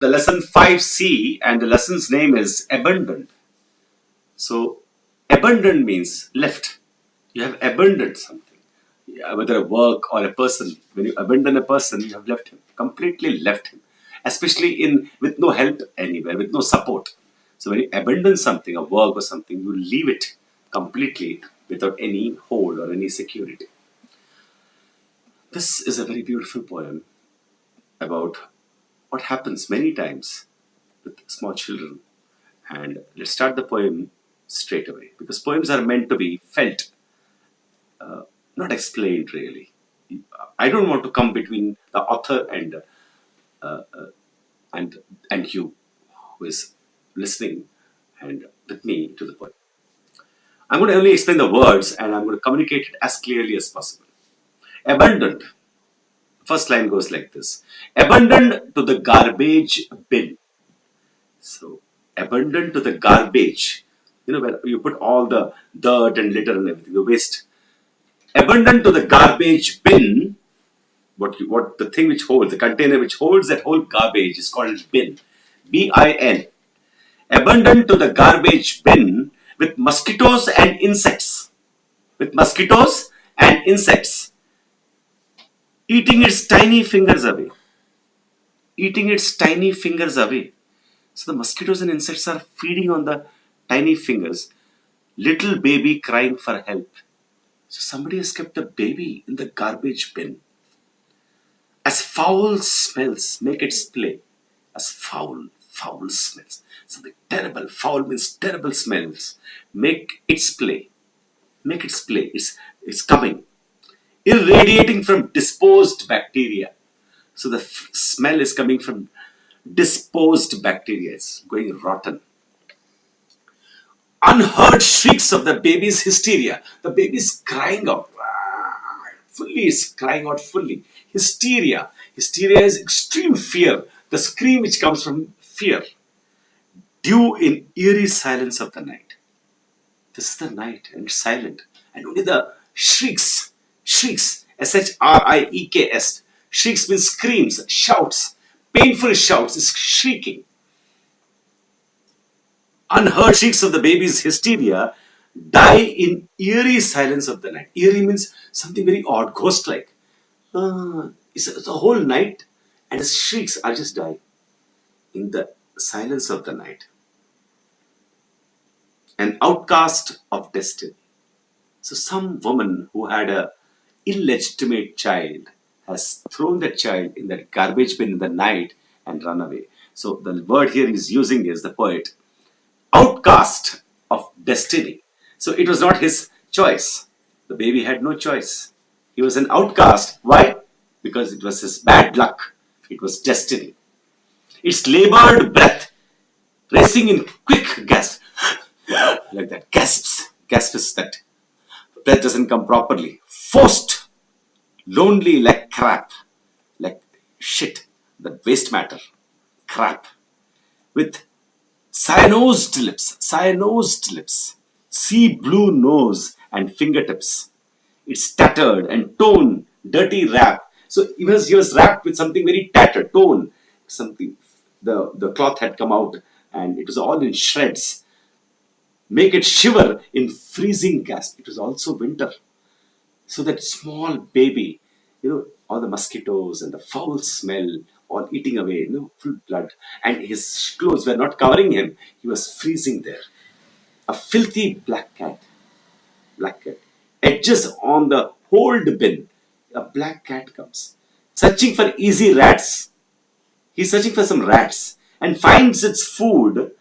the lesson 5C, and the lesson's name is abandoned. So, abandoned means left. You have abandoned something, yeah, whether a work or a person. When you abandon a person, you have left him, completely left him, especially in with no help anywhere, with no support. So, when you abandon something, a work or something, you leave it completely without any hold or any security. This is a very beautiful poem about what happens many times with small children. And let's start the poem straight away because poems are meant to be felt, not explained really. I don't want to come between the author and and you who is listening and with me to the poem. I'm going to only explain the words and I'm going to communicate it as clearly as possible. Abandoned. First line goes like this: abandoned to the garbage bin. So, abandoned to the garbage, where you put all the dirt and litter and everything, the waste. Abandoned to the garbage bin, what the thing which holds, the container which holds that whole garbage is called bin. bin. Abandoned to the garbage bin with mosquitoes and insects. With mosquitoes and insects. Eating its tiny fingers away. Eating its tiny fingers away. So the mosquitoes and insects are feeding on the tiny fingers. Little baby crying for help. So somebody has kept a baby in the garbage bin. As foul smells make its play. As foul smells. Something terrible. Foul means terrible smells. Make its play. Make its play. It's coming. Irradiating from disposed bacteria. So the smell is coming from disposed bacteria. It's going rotten. Unheard shrieks of the baby's hysteria. The baby is crying out. Fully is crying out fully. Hysteria. Hysteria is extreme fear. The scream which comes from fear. Dew in eerie silence of the night. This is the night and it's silent. And only the shrieks. Shrieks. S-H-R-I-E-K-S. Shrieks means screams, shouts. Painful shouts is shrieking. Unheard shrieks of the baby's hysteria die in eerie silence of the night. Eerie means something very odd, ghost-like. It's a whole night and his shrieks are just dying in the silence of the night. An outcast of destiny. So some woman who had a illegitimate child has thrown that child in that garbage bin in the night and run away. So the word here he's using is the poet. Outcast of destiny. So it was not his choice. The baby had no choice. He was an outcast. Why? Because it was his bad luck. It was destiny. Its labored breath racing in quick gasps. Like that. Gasps. Gasp is that breath doesn't come properly. Forced. Lonely like crap. Like shit. The waste matter. Crap. With cyanosed lips, sea blue nose and fingertips. It's tattered and torn, dirty wrap. So he was wrapped with something very tattered, torn. Something, the cloth had come out and it was all in shreds. Make it shiver in freezing gas. It was also winter. So that small baby, all the mosquitoes and the foul smell, all eating away, full blood. And his clothes were not covering him. He was freezing there. A filthy black cat, edges on the hold bin. A black cat comes, searching for easy rats. He's searching for some rats and finds its food,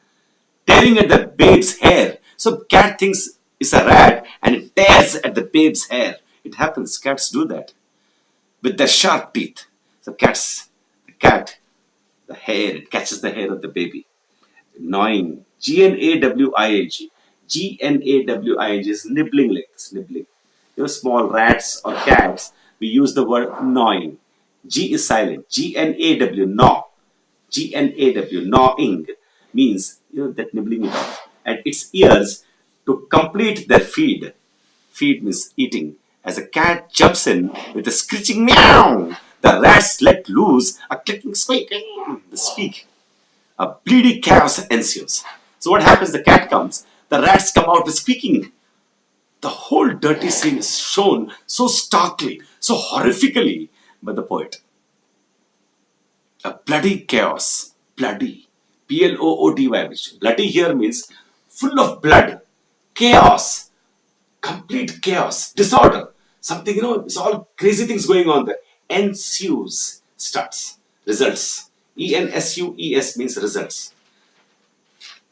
tearing at the babe's hair. So cat thinks it's a rat and it tears at the babe's hair. It happens. Cats do that with their sharp teeth. So the hair, it catches the hair of the baby. Gnawing. G-N-A-W-I-N-G. G-N-A-W-I-N-G is nibbling like this, nibbling. Small rats or cats, we use the word gnawing. G is silent. G-N-A-W, gnaw. G-N-A-W, gnawing means, that nibbling it off. And its ears to complete their feed. Feed means eating. As a cat jumps in with a screeching meow, the rats let loose a clicking squeak. They speak. A bleedy chaos ensues. So what happens? The cat comes, the rats come out with squeaking. The whole dirty scene is shown so starkly, so horrifically by the poet. A bloody chaos. Bloody. Bloody, which bloody here means full of blood. Chaos. Complete chaos. Disorder. Something, it's all crazy things going on there. Ensues. Starts. Results. ENSUES means results.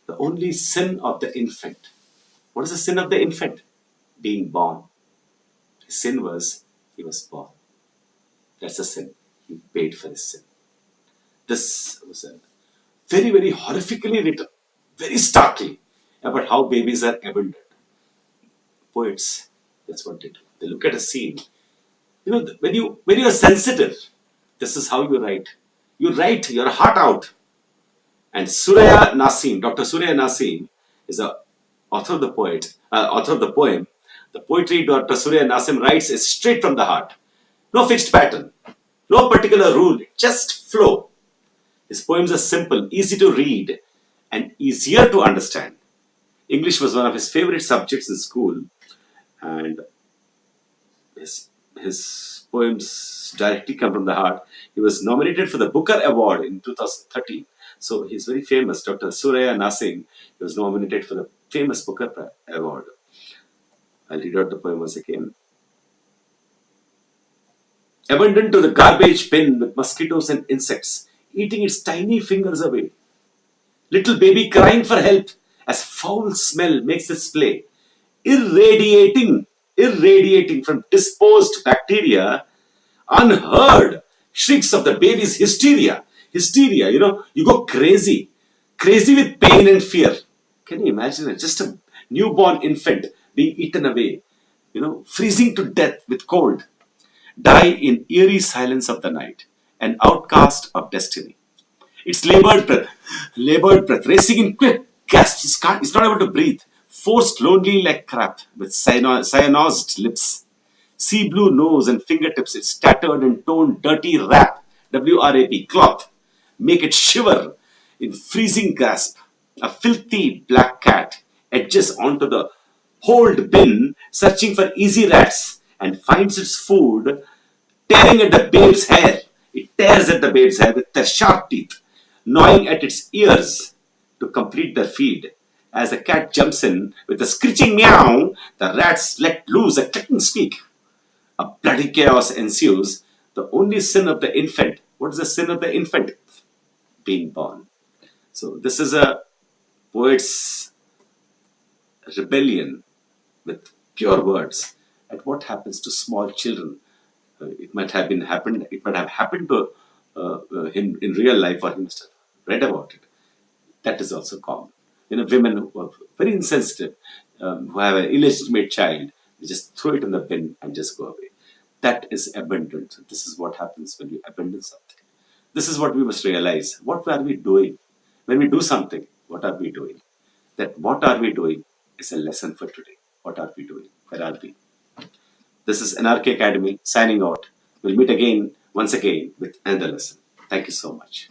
The only sin of the infant. What is the sin of the infant? Being born. His sin was he was born. That's a sin. He paid for his sin. This was a very, very horrifically written, very starkly about how babies are abandoned. Poets, that's what they do. They look at a scene. When you are sensitive, this is how you write. You write your heart out. And Suraya Naseem, Dr. Suraya Naseem, is the author of the poem. The poetry Dr. Suraya Naseem writes is straight from the heart. No fixed pattern, no particular rule, just flow. His poems are simple, easy to read, and easier to understand. English was one of his favorite subjects in school, and his poems directly come from the heart. He was nominated for the Booker Award in 2013. So he's very famous. Dr. Suraya Naseem, he was nominated for the famous Booker Award. I'll read out the poem once again. Abandoned to the garbage bin with mosquitoes and insects, eating its tiny fingers away. Little baby crying for help as foul smell makes its play. Irradiating from disposed bacteria, unheard shrieks of the baby's hysteria. Hysteria, you go crazy. Crazy with pain and fear. Can you imagine it? Just a newborn infant being eaten away, freezing to death with cold. Die in eerie silence of the night, an outcast of destiny. Its labored breath, racing in quick gasps. It's not able to breathe. Forced lonely like crap, with cyanized lips. Sea blue nose and fingertips, its tattered and torn dirty wrap, WRAP, cloth, make it shiver in freezing grasp. A filthy black cat edges onto the hold bin, searching for easy rats, and finds its food tearing at the babe's hair. It tears at the babe's hair with their sharp teeth, gnawing at its ears to complete their feed. As the cat jumps in with a screeching meow, the rats let loose a clicking squeak. A bloody chaos ensues. The only sin of the infant. What is the sin of the infant? Being born. So this is a poet's rebellion with pure words at what happens to small children. It might have happened. It might have happened to him in real life, or he must have read about it. That is also common. Women who are very insensitive, who have an illegitimate child, they just throw it in the bin and just go away. That is abandoned. So this is what happens when you abandon something. This is what we must realize. What are we doing? When we do something, what are we doing? That what are we doing is a lesson for today. What are we doing? Where are we? This is NRK Academy signing out. We'll meet again, once again, with another lesson. Thank you so much.